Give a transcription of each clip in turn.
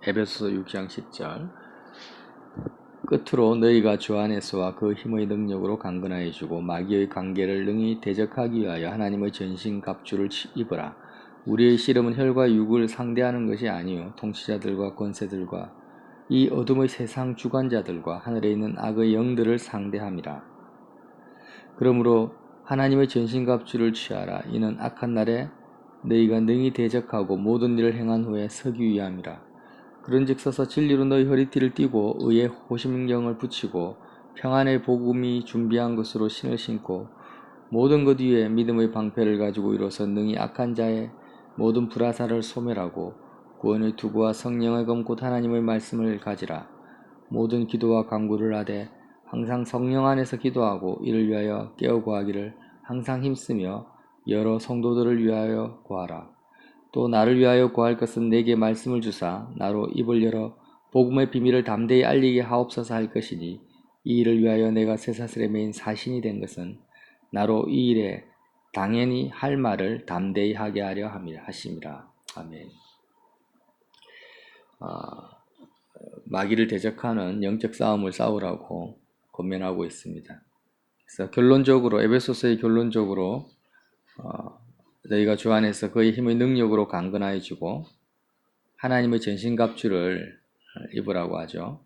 에베소서 6장 10절. 끝으로 너희가 주 안에서와 그 힘의 능력으로 강건하여 주고 마귀의 관계를 능히 대적하기 위하여 하나님의 전신 갑주를 입으라. 우리의 씨름은 혈과 육을 상대하는 것이 아니요 통치자들과 권세들과 이 어둠의 세상 주관자들과 하늘에 있는 악의 영들을 상대함이라. 그러므로 하나님의 전신 갑주를 취하라. 이는 악한 날에 너희가 능히 대적하고 모든 일을 행한 후에 서기 위함이라. 그런즉 서서 진리로 너희 허리띠를 띠고 의의 호심경을 붙이고 평안의 복음이 준비한 것으로 신을 신고 모든 것 위에 믿음의 방패를 가지고 일어서 능히 악한 자의 모든 불화살을 소멸하고 구원의 투구와 성령의 검 곧 하나님의 말씀을 가지라. 모든 기도와 간구를 하되 항상 성령 안에서 기도하고 이를 위하여 깨어 구하기를 항상 힘쓰며 여러 성도들을 위하여 구하라. 또 나를 위하여 구할 것은 내게 말씀을 주사 나로 입을 열어 복음의 비밀을 담대히 알리게 하옵소서 할 것이니 이 일을 위하여 내가 쇠사슬에 매인 사신이 된 것은 나로 이 일에 당연히 할 말을 담대히 하게 하려 하심이라. 아멘. 마귀를 대적하는 영적 싸움을 싸우라고 권면하고 있습니다. 그래서 결론적으로 에베소서의 결론적으로 너희가 주 안에서 그의 힘의 능력으로 강건하여 주고 하나님의 전신갑주를 입으라고 하죠.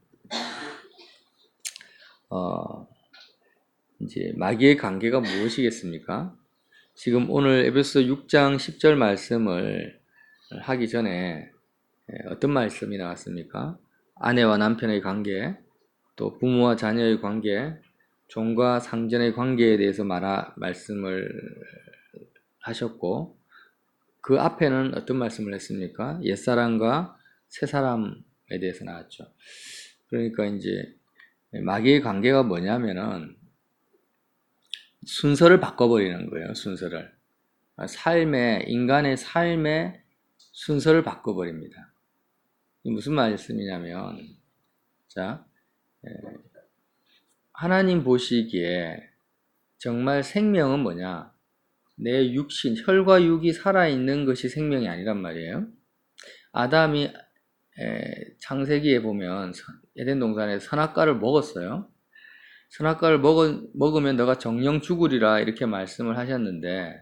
이제 마귀의 관계가 무엇이겠습니까? 지금 오늘 에베소 6장 10절 말씀을 하기 전에 어떤 말씀이 나왔습니까? 아내와 남편의 관계, 또 부모와 자녀의 관계, 종과 상전의 관계에 대해서 말씀을 하셨고, 그 앞에는 어떤 말씀을 했습니까? 옛사람과 새사람에 대해서 나왔죠. 그러니까 이제 마귀의 관계가 뭐냐면은 순서를 바꿔버리는 거예요. 순서를. 인간의 삶의 순서를 바꿔버립니다. 이게 무슨 말씀이냐면, 자, 하나님 보시기에 정말 생명은 뭐냐? 내 육신, 혈과 육이 살아있는 것이 생명이 아니란 말이에요. 아담이 창세기에 보면 에덴 동산에서 선악과를 먹었어요. 선악과를 먹으면 너가 정령 죽으리라 이렇게 말씀을 하셨는데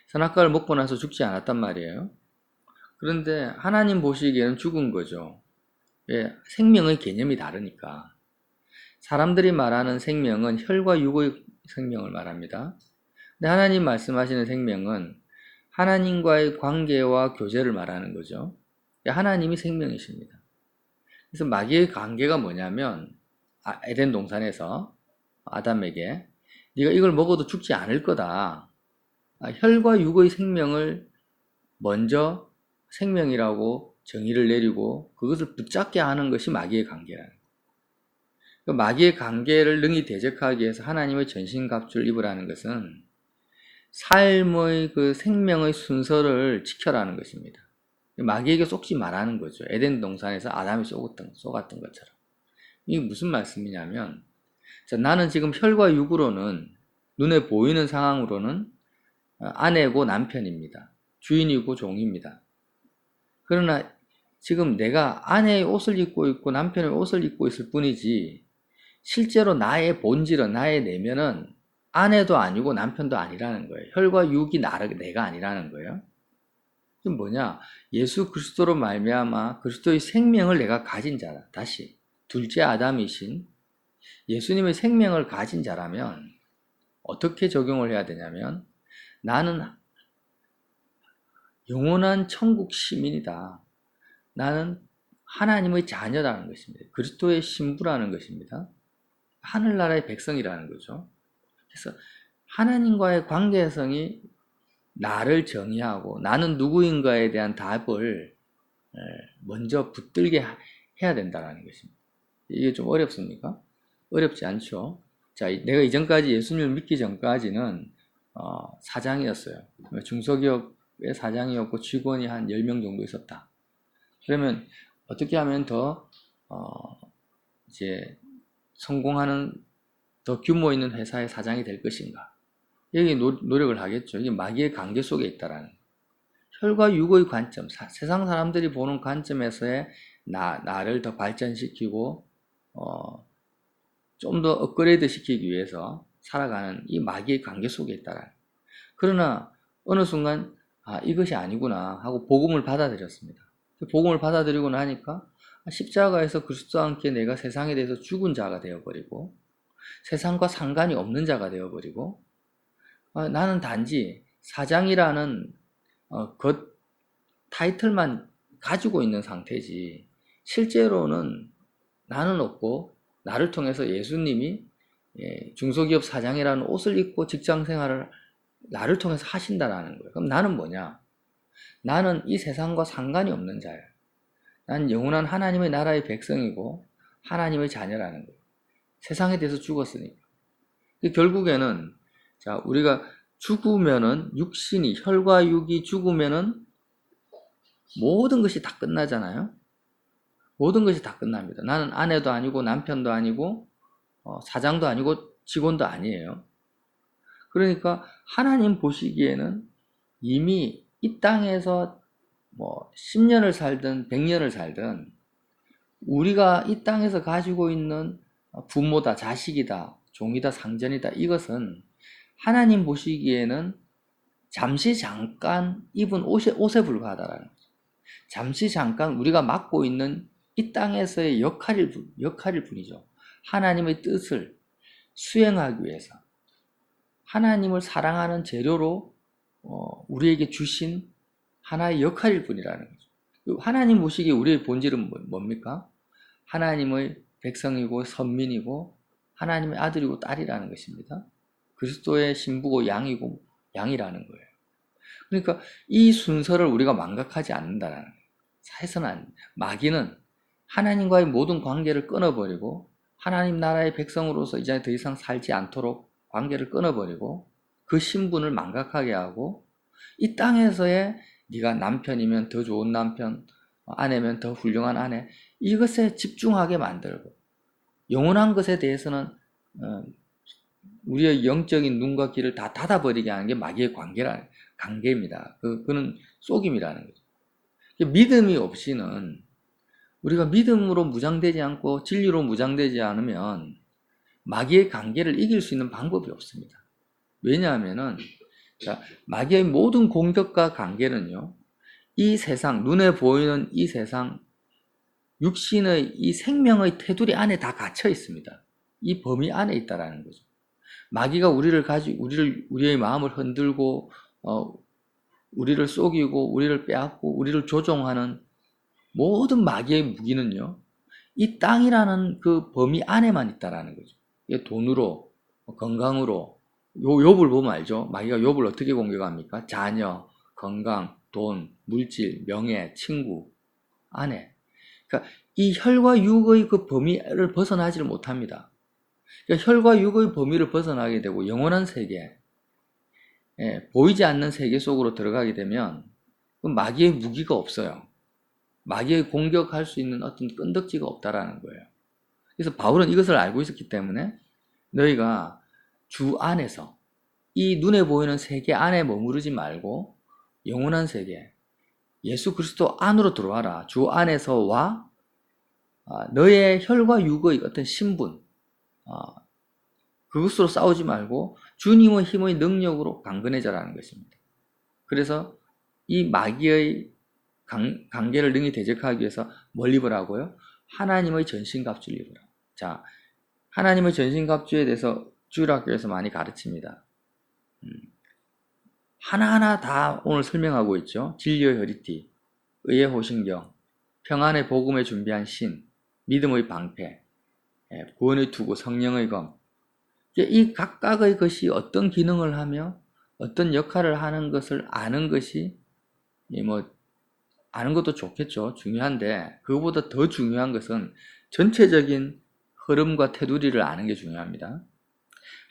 선악과를 먹고 나서 죽지 않았단 말이에요. 그런데 하나님 보시기에는 죽은 거죠. 왜? 생명의 개념이 다르니까. 사람들이 말하는 생명은 혈과 육의 생명을 말합니다. 근데 하나님 말씀하시는 생명은 하나님과의 관계와 교제를 말하는 거죠. 하나님이 생명이십니다. 그래서 마귀의 관계가 뭐냐면 에덴 동산에서 아담에게 네가 이걸 먹어도 죽지 않을 거다. 혈과 육의 생명을 먼저 생명이라고 정의를 내리고 그것을 붙잡게 하는 것이 마귀의 관계라는 거예요. 마귀의 관계를 능히 대적하기 위해서 하나님의 전신갑주를 입으라는 것은 삶의 그 생명의 순서를 지켜라는 것입니다. 마귀에게 속지 말라는 거죠. 에덴 동산에서 아담이 속았던 것처럼. 이게 무슨 말씀이냐면, 나는 지금 혈과 육으로는 눈에 보이는 상황으로는 아내고 남편입니다. 주인이고 종입니다. 그러나 지금 내가 아내의 옷을 입고 있고 남편의 옷을 입고 있을 뿐이지 실제로 나의 본질은, 나의 내면은 아내도 아니고 남편도 아니라는 거예요. 혈과 육이 내가 아니라는 거예요. 이게 뭐냐? 예수 그리스도로 말미암아 그리스도의 생명을 내가 가진 자라. 다시 둘째 아담이신 예수님의 생명을 가진 자라면 어떻게 적용을 해야 되냐면 나는 영원한 천국 시민이다. 나는 하나님의 자녀라는 것입니다. 그리스도의 신부라는 것입니다. 하늘나라의 백성이라는 거죠. 그래서 하나님과의 관계성이 나를 정의하고 나는 누구인가에 대한 답을 먼저 붙들게 해야 된다는 것입니다. 이게 좀 어렵습니까? 어렵지 않죠. 자, 내가 이전까지 예수님을 믿기 전까지는 사장이었어요. 중소기업의 사장이었고 직원이 한 10명 정도 있었다. 그러면 어떻게 하면 더 이제 성공하는 더 규모 있는 회사의 사장이 될 것인가? 여기 노력을 하겠죠. 이게 마귀의 관계 속에 있다라는. 혈과 육의 관점, 세상 사람들이 보는 관점에서의 나를 더 발전시키고 좀 더 업그레이드 시키기 위해서 살아가는 이 마귀의 관계 속에 있다라. 그러나 어느 순간 이것이 아니구나 하고 복음을 받아들였습니다. 복음을 받아들이고 나니까 십자가에서 그리스도와 함께 내가 세상에 대해서 죽은 자가 되어버리고 세상과 상관이 없는 자가 되어버리고 나는 단지 사장이라는 것 타이틀만 가지고 있는 상태지 실제로는 나는 없고 나를 통해서 예수님이 중소기업 사장이라는 옷을 입고 직장 생활을 나를 통해서 하신다라는 거예요. 그럼 나는 뭐냐? 나는 이 세상과 상관이 없는 자야. 난 영원한 하나님의 나라의 백성이고 하나님의 자녀라는 거예요. 세상에 대해서 죽었으니까. 결국에는 우리가 죽으면은 육신이 혈과 육이 죽으면은 모든 것이 다 끝나잖아요. 모든 것이 다 끝납니다. 나는 아내도 아니고 남편도 아니고 사장도 아니고 직원도 아니에요. 그러니까 하나님 보시기에는 이미 이 땅에서 10년을 살든 100년을 살든 우리가 이 땅에서 가지고 있는 부모다, 자식이다, 종이다, 상전이다 이것은 하나님 보시기에는 잠시 잠깐 입은 옷에 불과하다라는 거죠. 잠시 잠깐 우리가 맡고 있는 이 땅에서의 역할일 뿐이죠. 하나님의 뜻을 수행하기 위해서 하나님을 사랑하는 재료로 우리에게 주신 하나의 역할일 뿐이라는 거죠. 하나님 보시기에 우리의 본질은 뭡니까? 하나님의 백성이고 선민이고 하나님의 아들이고 딸이라는 것입니다. 그리스도의 신부고 양이라는 거예요. 그러니까 이 순서를 우리가 망각하지 않는다라는 거예요. 해서는 마귀는 하나님과의 모든 관계를 끊어버리고 하나님 나라의 백성으로서 이제 더 이상 살지 않도록 관계를 끊어버리고 그 신분을 망각하게 하고 이 땅에서의 네가 남편이면 더 좋은 남편, 아내면 더 훌륭한 아내 이것에 집중하게 만들고 영원한 것에 대해서는 우리의 영적인 눈과 귀를 다 닫아버리게 하는 게 마귀의 관계입니다. 그는 속임이라는 거죠. 믿음이 없이는 우리가 믿음으로 무장되지 않고 진리로 무장되지 않으면 마귀의 관계를 이길 수 있는 방법이 없습니다. 왜냐하면은 마귀의 모든 공격과 관계는요, 이 세상, 눈에 보이는 이 세상, 육신의 이 생명의 테두리 안에 다 갇혀 있습니다. 이 범위 안에 있다라는 거죠. 마귀가 우리의 마음을 흔들고, 우리를 속이고, 우리를 빼앗고, 우리를 조종하는 모든 마귀의 무기는요, 이 땅이라는 그 범위 안에만 있다라는 거죠. 돈으로, 건강으로, 욥을 보면 알죠? 마귀가 욥을 어떻게 공격합니까? 자녀, 건강, 돈, 물질, 명예, 친구 안에. 그러니까 이 혈과 육의 그 범위를 벗어나지를 못합니다. 그러니까 혈과 육의 범위를 벗어나게 되고 영원한 세계, 보이지 않는 세계 속으로 들어가게 되면 그 마귀의 무기가 없어요. 마귀의 공격할 수 있는 어떤 끈덕지가 없다라는 거예요. 그래서 바울은 이것을 알고 있었기 때문에 너희가 주 안에서 이 눈에 보이는 세계 안에 머무르지 말고 영원한 세계, 예수 그리스도 안으로 들어와라. 주 안에서와 너의 혈과 육의 어떤 신분, 그것으로 싸우지 말고 주님의 힘의 능력으로 강건해져라는 것입니다. 그래서 이 마귀의 관계를 능히 대적하기 위해서 뭘 입으라고요? 하나님의 전신갑주를 입으라. 자, 하나님의 전신갑주에 대해서 주일학교에서 많이 가르칩니다. 하나하나 다 오늘 설명하고 있죠. 진리의 허리띠, 의의 호신경, 평안의 복음에 준비한 신, 믿음의 방패, 구원의 투구, 성령의 검. 이 각각의 것이 어떤 기능을 하며 어떤 역할을 하는 것을 아는 것이 아는 것도 좋겠죠. 중요한데 그것보다 더 중요한 것은 전체적인 흐름과 테두리를 아는 게 중요합니다.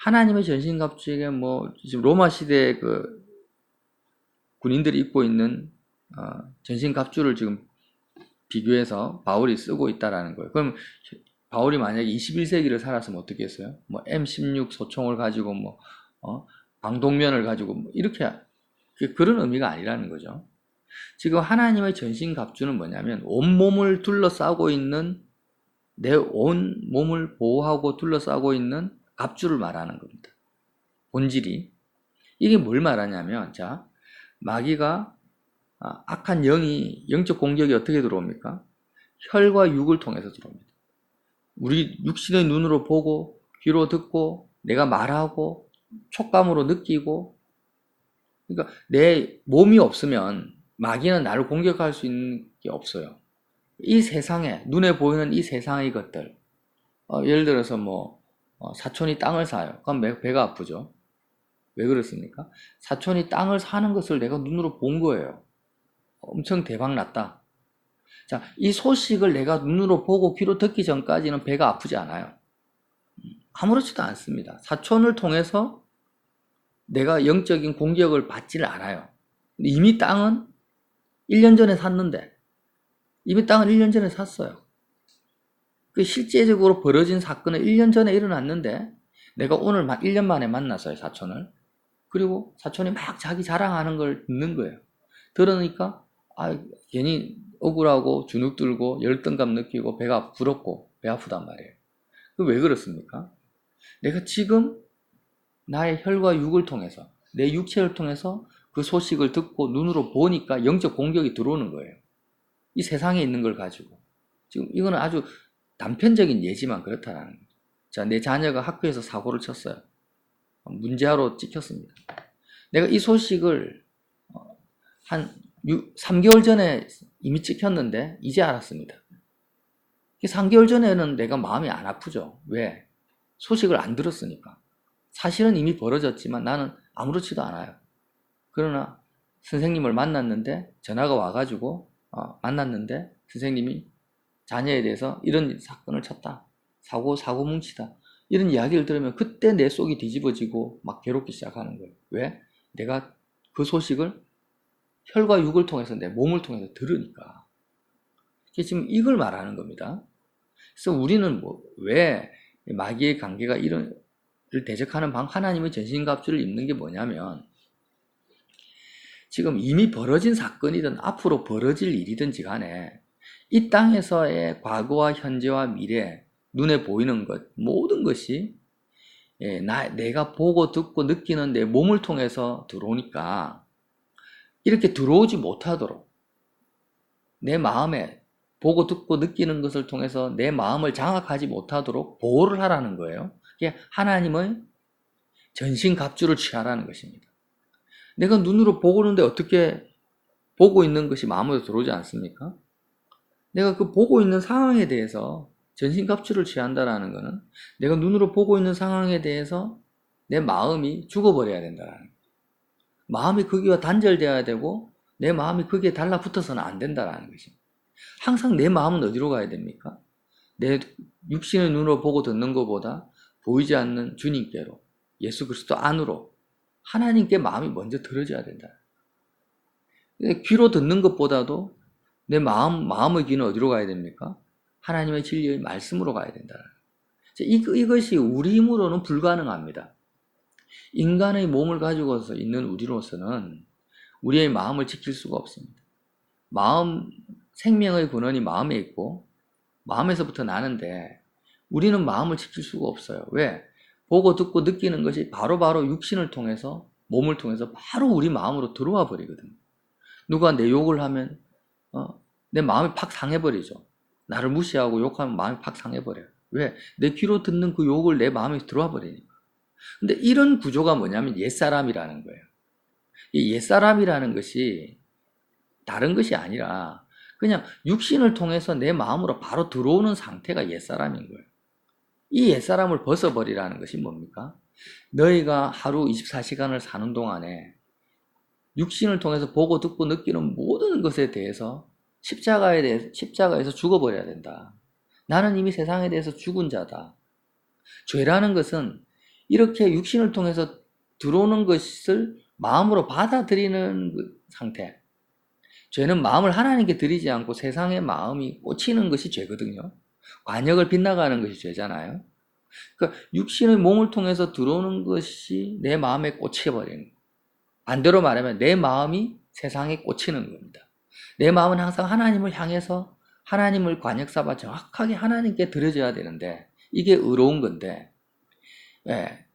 하나님의 전신갑주에게 지금 로마 시대의 그 군인들이 입고 있는 전신갑주를 지금 비교해서 바울이 쓰고 있다라는 거예요. 그럼 바울이 만약에 21세기를 살았으면 어떻게 했어요? M16 소총을 가지고 방독면을 가지고 이렇게 그런 의미가 아니라는 거죠. 지금 하나님의 전신갑주는 뭐냐면 온몸을 둘러싸고 있는, 내 온 몸을 보호하고 둘러싸고 있는 갑주를 말하는 겁니다. 본질이. 이게 뭘 말하냐면, 자, 마귀가, 악한 영이, 영적 공격이 어떻게 들어옵니까? 혈과 육을 통해서 들어옵니다. 우리 육신의 눈으로 보고, 귀로 듣고, 내가 말하고, 촉감으로 느끼고, 그러니까 내 몸이 없으면 마귀는 나를 공격할 수 있는 게 없어요. 이 세상에, 눈에 보이는 이 세상의 것들, 예를 들어서 사촌이 땅을 사요. 그럼 배가 아프죠. 왜 그렇습니까? 사촌이 땅을 사는 것을 내가 눈으로 본 거예요. 엄청 대박 났다. 자, 이 소식을 내가 눈으로 보고 귀로 듣기 전까지는 배가 아프지 않아요. 아무렇지도 않습니다. 사촌을 통해서 내가 영적인 공격을 받지를 않아요. 근데 이미 땅은 1년 전에 샀는데, 이미 땅을 1년 전에 샀어요. 그 실제적으로 벌어진 사건은 1년 전에 일어났는데, 내가 오늘 1년 만에 만났어요, 사촌을. 그리고 사촌이 막 자기 자랑하는 걸 듣는 거예요. 들으니까, 괜히 억울하고 주눅 들고 열등감 느끼고 배가 부럽고 배 아프단 말이에요. 왜 그렇습니까? 내가 지금 나의 혈과 육을 통해서, 내 육체를 통해서 그 소식을 듣고 눈으로 보니까 영적 공격이 들어오는 거예요. 이 세상에 있는 걸 가지고. 지금 이거는 아주 단편적인 예지만 그렇다라는 거죠. 자, 내 자녀가 학교에서 사고를 쳤어요. 문제아로 찍혔습니다. 내가 이 소식을 한 3개월 전에 이미 찍혔는데 이제 알았습니다. 3개월 전에는 내가 마음이 안 아프죠. 왜? 소식을 안 들었으니까. 사실은 이미 벌어졌지만 나는 아무렇지도 않아요. 그러나 선생님을 만났는데, 전화가 와가지고 만났는데 선생님이 자녀에 대해서 이런 사건을 쳤다. 사고 뭉치다. 이런 이야기를 들으면 그때 내 속이 뒤집어지고 막 괴롭기 시작하는 거예요. 왜? 내가 그 소식을 혈과 육을 통해서, 내 몸을 통해서 들으니까. 지금 이걸 말하는 겁니다. 그래서 우리는 왜 마귀의 관계가 이런 대적하는 하나님의 전신갑주를 입는 게 뭐냐면, 지금 이미 벌어진 사건이든 앞으로 벌어질 일이든지 간에 이 땅에서의 과거와 현재와 미래, 눈에 보이는 것, 모든 것이 내가 보고 듣고 느끼는 내 몸을 통해서 들어오니까 이렇게 들어오지 못하도록, 내 마음에 보고 듣고 느끼는 것을 통해서 내 마음을 장악하지 못하도록 보호를 하라는 거예요. 이게 하나님의 전신갑주를 취하라는 것입니다. 내가 눈으로 보고는데 어떻게 보고 있는 것이 마음으로 들어오지 않습니까? 내가 그 보고 있는 상황에 대해서 전신갑주를 취한다라는 것은 내가 눈으로 보고 있는 상황에 대해서 내 마음이 죽어버려야 된다라는 거예요. 마음이 거기와 단절되어야 되고 내 마음이 거기에 달라붙어서는 안 된다라는 것입니다. 항상 내 마음은 어디로 가야 됩니까? 내 육신의 눈으로 보고 듣는 것보다 보이지 않는 주님께로, 예수 그리스도 안으로 하나님께 마음이 먼저 들어져야 된다. 귀로 듣는 것보다도 내 마음의 귀는 어디로 가야 됩니까? 하나님의 진리의 말씀으로 가야 된다. 이것이 우리 힘으로는 불가능합니다. 인간의 몸을 가지고서 있는 우리로서는 우리의 마음을 지킬 수가 없습니다. 생명의 근원이 마음에 있고 마음에서부터 나는데 우리는 마음을 지킬 수가 없어요. 왜? 보고 듣고 느끼는 것이 바로바로 육신을 통해서, 몸을 통해서 바로 우리 마음으로 들어와 버리거든요. 누가 내 욕을 하면 내 마음이 팍 상해버리죠. 나를 무시하고 욕하면 마음이 팍 상해버려요. 왜? 내 귀로 듣는 그 욕을 내 마음에 들어와 버리니까. 근데 이런 구조가 뭐냐면 옛사람이라는 거예요. 이 옛사람이라는 것이 다른 것이 아니라 그냥 육신을 통해서 내 마음으로 바로 들어오는 상태가 옛사람인 거예요. 이 옛사람을 벗어버리라는 것이 뭡니까? 너희가 하루 24시간을 사는 동안에 육신을 통해서 보고 듣고 느끼는 모든 것에 대해서 십자가에서 죽어버려야 된다. 나는 이미 세상에 대해서 죽은 자다. 죄라는 것은 이렇게 육신을 통해서 들어오는 것을 마음으로 받아들이는 상태. 죄는 마음을 하나님께 드리지 않고 세상의 마음이 꽂히는 것이 죄거든요. 관역을 빗나가는 것이 죄잖아요. 그러니까 육신의 몸을 통해서 들어오는 것이 내 마음에 꽂혀버리는 거예요. 반대로 말하면 내 마음이 세상에 꽂히는 겁니다. 내 마음은 항상 하나님을 향해서 하나님을 관역삼아 정확하게 하나님께 드려져야 되는데 이게 의로운 건데 예,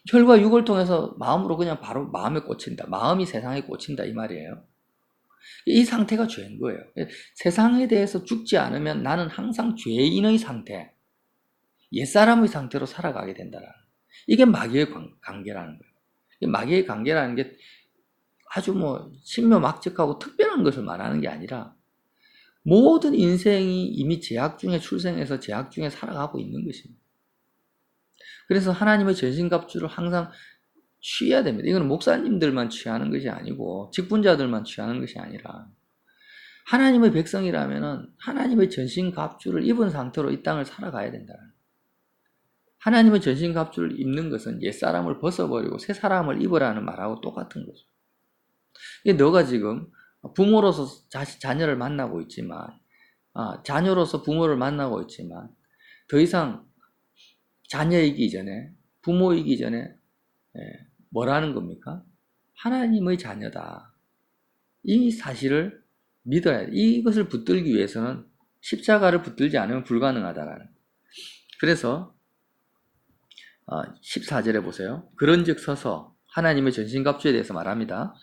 혈과 육을 통해서 마음으로 그냥 바로 마음에 꽂힌다. 마음이 세상에 꽂힌다 이 말이에요. 이 상태가 죄인 거예요. 세상에 대해서 죽지 않으면 나는 항상 죄인의 상태, 옛사람의 상태로 살아가게 된다라는 거예요. 이게 마귀의 관계라는 거예요. 마귀의 관계라는 게 아주 신묘막측하고 특별한 것을 말하는 게 아니라 모든 인생이 이미 죄악 중에 출생해서 죄악 중에 살아가고 있는 것입니다. 그래서 하나님의 전신갑주를 항상 취해야 됩니다. 이건 목사님들만 취하는 것이 아니고 직분자들만 취하는 것이 아니라 하나님의 백성이라면 하나님의 전신갑주를 입은 상태로 이 땅을 살아가야 된다. 하나님의 전신갑주를 입는 것은 옛사람을 벗어버리고 새 사람을 입으라는 말하고 똑같은 거죠. 너가 지금 부모로서 자녀를 만나고 있지만 자녀로서 부모를 만나고 있지만 더 이상 자녀이기 전에 부모이기 전에 뭐라는 겁니까? 하나님의 자녀다. 이 사실을 믿어야 돼. 이것을 붙들기 위해서는 십자가를 붙들지 않으면 불가능하다라는. 그래서 14절에 보세요. 그런즉 서서 하나님의 전신갑주에 대해서 말합니다.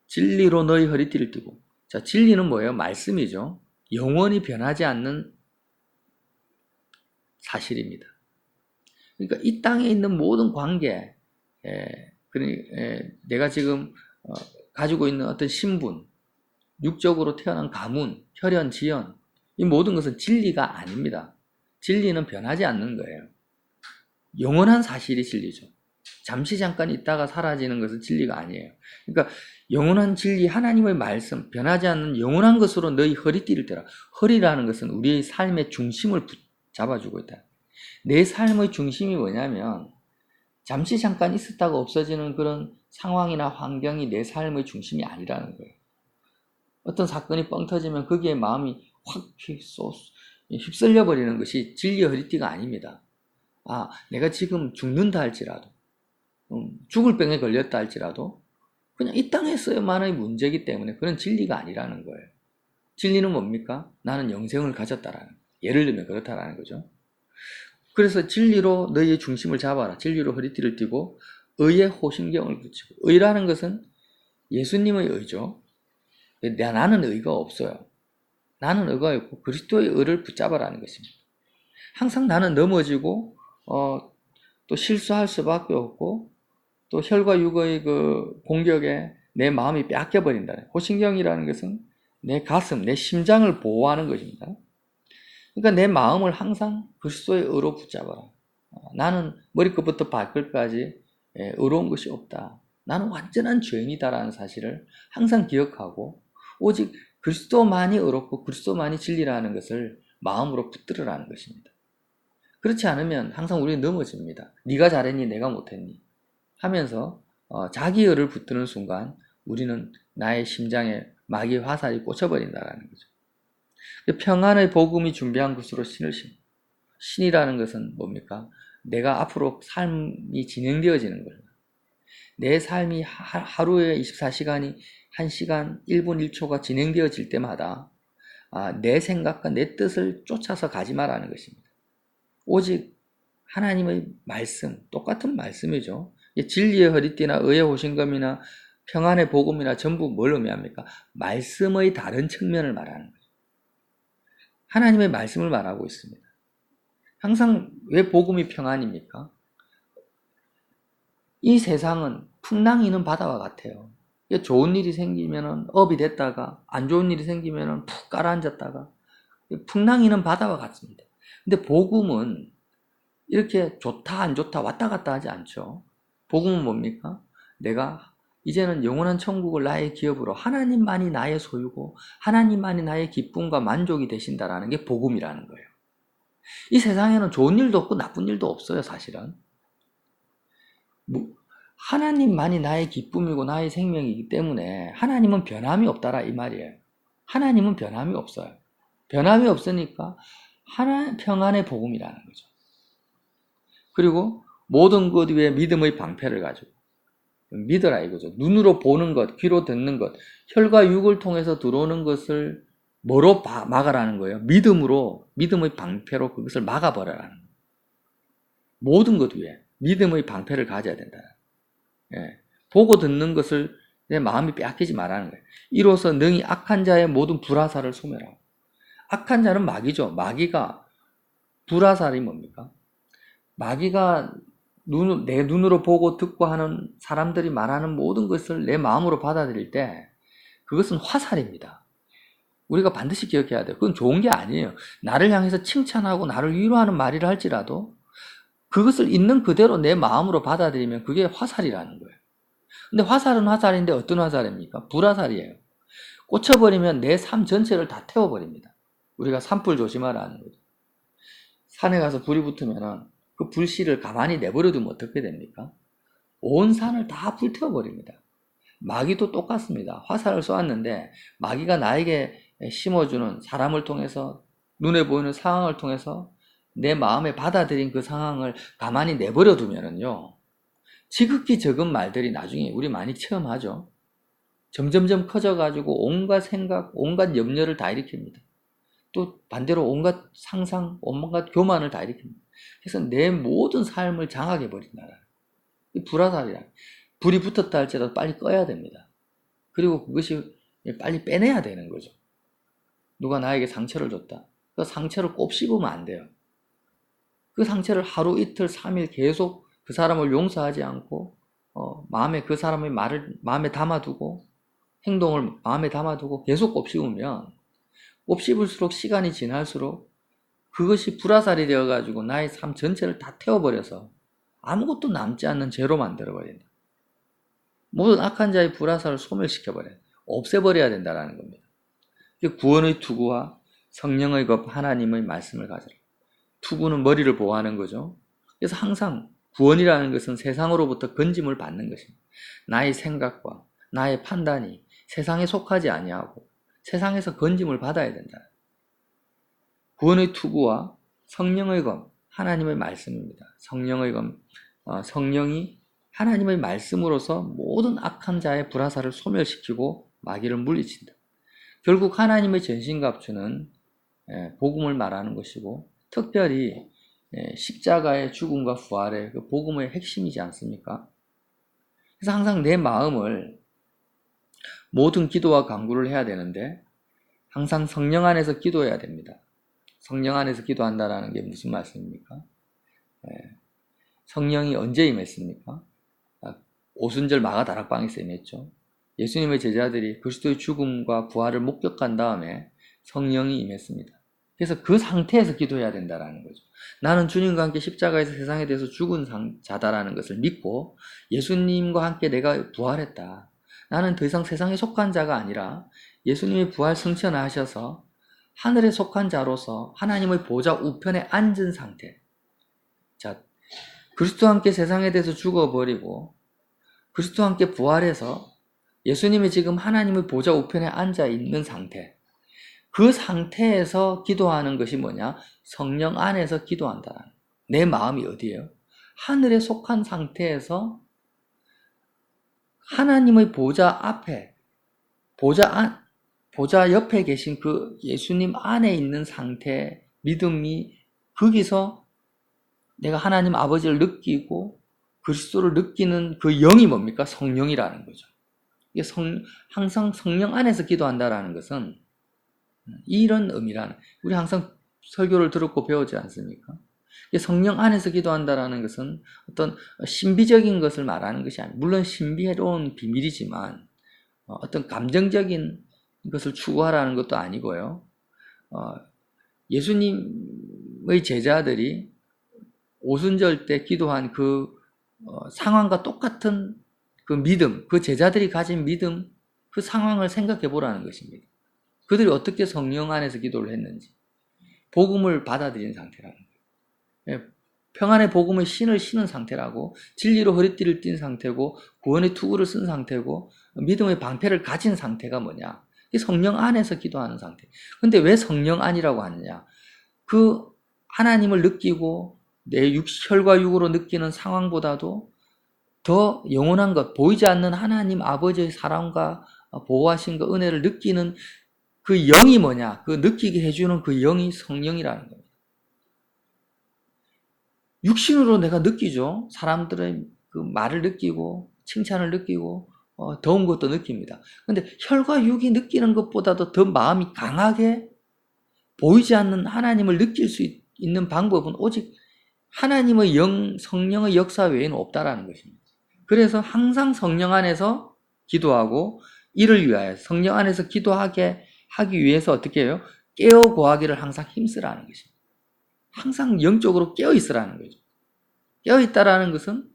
진리로 너희 허리띠를 띠고. 자, 진리는 뭐예요? 말씀이죠. 영원히 변하지 않는 사실입니다. 그러니까 이 땅에 있는 모든 관계, 내가 지금 가지고 있는 어떤 신분, 육적으로 태어난 가문, 혈연, 지연, 이 모든 것은 진리가 아닙니다. 진리는 변하지 않는 거예요. 영원한 사실이 진리죠. 잠시 잠깐 있다가 사라지는 것은 진리가 아니에요. 그러니까 영원한 진리, 하나님의 말씀, 변하지 않는 영원한 것으로 너희 허리띠를 떼라. 허리라는 것은 우리의 삶의 중심을 잡아주고 있다. 내 삶의 중심이 뭐냐면 잠시 잠깐 있었다가 없어지는 그런 상황이나 환경이 내 삶의 중심이 아니라는 거예요. 어떤 사건이 뻥 터지면 거기에 마음이 확 휩쓸려 버리는 것이 진리의 허리띠가 아닙니다. 내가 지금 죽는다 할지라도 죽을 병에 걸렸다 할지라도 그냥 이 땅에서만의 문제이기 때문에 그런 진리가 아니라는 거예요. 진리는 뭡니까? 나는 영생을 가졌다라는 거예요. 예를 들면 그렇다라는 거죠. 그래서 진리로 너희의 중심을 잡아라. 진리로 허리띠를 띠고 의의 호심경을 붙이고. 의라는 것은 예수님의 의죠. 나는 의가 없어요. 나는 의가 없고 그리스도의 의를 붙잡아라는 것입니다. 항상 나는 넘어지고 또 실수할 수밖에 없고 또 혈과 육의 그 공격에 내 마음이 뺏겨버린다. 호심경이라는 것은 내 가슴, 내 심장을 보호하는 것입니다. 그러니까 내 마음을 항상 그리스도의 의로 붙잡아라. 나는 머리끝부터 발끝까지 의로운 것이 없다. 나는 완전한 죄인이다라는 사실을 항상 기억하고 오직 그리스도만이 의롭고 그리스도만이 진리라는 것을 마음으로 붙들으라는 것입니다. 그렇지 않으면 항상 우리는 넘어집니다. 네가 잘했니 내가 못했니 하면서 자기 의를 붙드는 순간 우리는 나의 심장에 마귀의 화살이 꽂혀버린다는 거죠. 평안의 복음이 준비한 것으로 신을 심. 신이라는 것은 뭡니까? 내가 앞으로 삶이 진행되어지는 거예요. 내 삶이 하루에 24시간이 1시간 1분 1초가 진행되어질 때마다 내 생각과 내 뜻을 쫓아서 가지 마라는 것입니다. 오직 하나님의 말씀, 똑같은 말씀이죠. 진리의 허리띠나 의의 호심검이나 평안의 복음이나 전부 뭘 의미합니까? 말씀의 다른 측면을 말하는 거죠. 하나님의 말씀을 말하고 있습니다. 항상 왜 복음이 평안입니까? 이 세상은 풍랑이는 바다와 같아요. 좋은 일이 생기면 업이 됐다가 안 좋은 일이 생기면 푹 가라앉았다가 풍랑이는 바다와 같습니다. 근데 복음은 이렇게 좋다 안 좋다 왔다 갔다 하지 않죠. 복음은 뭡니까? 내가 이제는 영원한 천국을 나의 기업으로 하나님만이 나의 소유고 하나님만이 나의 기쁨과 만족이 되신다라는 게 복음이라는 거예요. 이 세상에는 좋은 일도 없고 나쁜 일도 없어요, 사실은. 하나님만이 나의 기쁨이고 나의 생명이기 때문에 하나님은 변함이 없다라 이 말이에요. 하나님은 변함이 없어요. 변함이 없으니까 평안의 복음이라는 거죠. 그리고 모든 것 위에 믿음의 방패를 가지고 믿어라 이거죠. 눈으로 보는 것, 귀로 듣는 것, 혈과 육을 통해서 들어오는 것을 뭐로 막아라는 거예요? 믿음의 방패로 그것을 막아버려라는 거예요. 모든 것 위에 믿음의 방패를 가져야 된다. 예. 보고 듣는 것을 내 마음이 빼앗기지 말라는 거예요. 이로써 능히 악한 자의 모든 불화살을 소멸하고. 악한 자는 마귀죠. 마귀가 불화살이 뭡니까? 마귀가 내 눈으로 보고 듣고 하는 사람들이 말하는 모든 것을 내 마음으로 받아들일 때 그것은 화살입니다. 우리가 반드시 기억해야 돼요. 그건 좋은 게 아니에요. 나를 향해서 칭찬하고 나를 위로하는 말이라 할지라도 그것을 있는 그대로 내 마음으로 받아들이면 그게 화살이라는 거예요. 근데 화살은 화살인데 어떤 화살입니까? 불화살이에요. 꽂혀버리면 내 삶 전체를 다 태워버립니다. 우리가 산불 조심하라는 거죠. 산에 가서 불이 붙으면 그 불씨를 가만히 내버려두면 어떻게 됩니까? 온 산을 다 불태워버립니다. 마귀도 똑같습니다. 화살을 쏘았는데 마귀가 나에게 심어주는 사람을 통해서 눈에 보이는 상황을 통해서 내 마음에 받아들인 그 상황을 가만히 내버려두면은요, 지극히 적은 말들이 나중에 우리 많이 체험하죠. 점점점 커져가지고 온갖 생각, 온갖 염려를 다 일으킵니다. 또 반대로 온갖 상상, 온갖 교만을 다 일으킵니다. 그래서 내 모든 삶을 장악해버린다. 이 불화살이라. 불이 붙었다 할지라도 빨리 꺼야 됩니다. 그리고 그것이 빨리 빼내야 되는 거죠. 누가 나에게 상처를 줬다. 그 상처를 꼭 씹으면 안 돼요. 그 상처를 하루, 이틀, 3일 계속 그 사람을 용서하지 않고 마음에 그 사람의 말을 마음에 담아두고 행동을 마음에 담아두고 계속 곱씹으면 곱씹을수록 시간이 지날수록 그것이 불화살이 되어가지고 나의 삶 전체를 다 태워버려서 아무것도 남지 않는 죄로 만들어버린다. 모든 악한 자의 불화살을 소멸시켜버려야 돼. 없애버려야 된다는 겁니다. 구원의 투구와 성령의 것 하나님의 말씀을 가져라. 투구는 머리를 보호하는 거죠. 그래서 항상 구원이라는 것은 세상으로부터 건짐을 받는 것입니다. 나의 생각과 나의 판단이 세상에 속하지 아니하고 세상에서 건짐을 받아야 된다. 구원의 투구와 성령의 검, 하나님의 말씀입니다. 성령의 검, 성령이 하나님의 말씀으로서 모든 악한 자의 불화살을 소멸시키고 마귀를 물리친다. 결국 하나님의 전신갑주는 복음을 말하는 것이고 특별히 십자가의 죽음과 부활의 그 복음의 핵심이지 않습니까? 그래서 항상 내 마음을 모든 기도와 간구를 해야 되는데 항상 성령 안에서 기도해야 됩니다. 성령 안에서 기도한다는 게 무슨 말씀입니까? 성령이 언제 임했습니까? 오순절 마가다락방에서 임했죠. 예수님의 제자들이 그리스도의 죽음과 부활을 목격한 다음에 성령이 임했습니다. 그래서 그 상태에서 기도해야 된다는 거죠. 나는 주님과 함께 십자가에서 세상에 대해서 죽은 자다라는 것을 믿고 예수님과 함께 내가 부활했다. 나는 더 이상 세상에 속한 자가 아니라 예수님이 부활 승천하셔서 하늘에 속한 자로서 하나님의 보좌 우편에 앉은 상태. 자, 그리스도와 함께 세상에 대해서 죽어버리고 그리스도와 함께 부활해서 예수님이 지금 하나님의 보좌 우편에 앉아 있는 상태. 그 상태에서 기도하는 것이 뭐냐? 성령 안에서 기도한다. 내 마음이 어디예요? 하늘에 속한 상태에서 하나님의 보좌 앞에, 보좌 옆에 계신 그 예수님 안에 있는 상태, 믿음이 거기서 내가 하나님 아버지를 느끼고 그리스도를 느끼는 그 영이 뭡니까? 성령이라는 거죠. 이게 항상 성령 안에서 기도한다라는 것은 이런 의미라는, 우리 항상 설교를 들었고 배우지 않습니까? 성령 안에서 기도한다라는 것은 어떤 신비적인 것을 말하는 것이 아니에요. 물론 신비로운 비밀이지만 어떤 감정적인 것을 추구하라는 것도 아니고요. 예수님의 제자들이 오순절 때 기도한 그 상황과 똑같은 그 믿음, 그 제자들이 가진 믿음, 그 상황을 생각해 보라는 것입니다. 그들이 어떻게 성령 안에서 기도를 했는지, 복음을 받아들인 상태라는 거예요. 평안의 복음의 신을 신은 상태라고, 진리로 허리띠를 띈 상태고, 구원의 투구를 쓴 상태고, 믿음의 방패를 가진 상태가 뭐냐? 이 성령 안에서 기도하는 상태. 근데 왜 성령 안이라고 하느냐? 그 하나님을 느끼고 내 혈과 육으로 느끼는 상황보다도 더 영원한 것, 보이지 않는 하나님 아버지의 사랑과 보호하신 그 은혜를 느끼는 그 영이 뭐냐? 그 느끼게 해주는 그 영이 성령이라는 겁니다. 육신으로 내가 느끼죠. 사람들의 그 말을 느끼고 칭찬을 느끼고 더운 것도 느낍니다. 근데 혈과 육이 느끼는 것보다도 더 마음이 강하게 보이지 않는 하나님을 느낄 수 있는 방법은 오직 하나님의 영, 성령의 역사 외에는 없다라는 것입니다. 그래서 항상 성령 안에서 기도하고 이를 위하여 성령 안에서 기도하게 하기 위해서 어떻게 해요? 깨어 구하기를 항상 힘쓰라는 것입니다. 항상 영적으로 깨어 있으라는 거죠. 깨어 있다라는 것은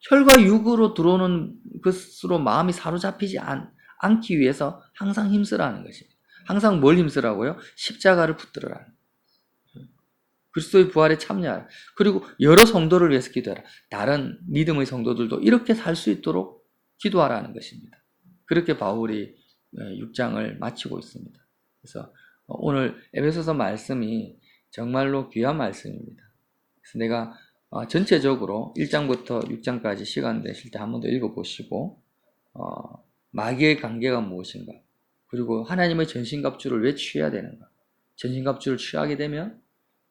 혈과 육으로 들어오는 것으로 마음이 사로잡히지 않기 위해서 항상 힘쓰라는 것입니다. 항상 뭘 힘쓰라고요? 십자가를 붙들어라는 거예요. 그리스도의 부활에 참여하라. 그리고 여러 성도를 위해서 기도하라. 다른 믿음의 성도들도 이렇게 살 수 있도록 기도하라는 것입니다. 그렇게 바울이 6장을 마치고 있습니다. 그래서 오늘 에베소서 말씀이 정말로 귀한 말씀입니다. 그래서 내가 전체적으로 1장부터 6장까지 시간 되실 때 한 번 더 읽어보시고 마귀의 관계가 무엇인가, 그리고 하나님의 전신갑주를 왜 취해야 되는가, 전신갑주를 취하게 되면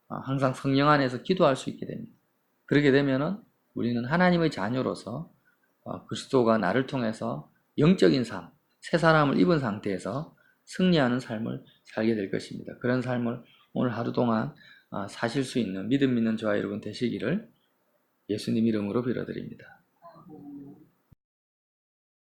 항상 성령 안에서 기도할 수 있게 됩니다. 그렇게 되면은 우리는 하나님의 자녀로서 그리스도가 나를 통해서 영적인 삶, 새 사람을 입은 상태에서 승리하는 삶을 살게 될 것입니다. 그런 삶을 오늘 하루 동안 사실 수 있는 믿음 있는 저와 여러분 되시기를 예수님 이름으로 빌어드립니다.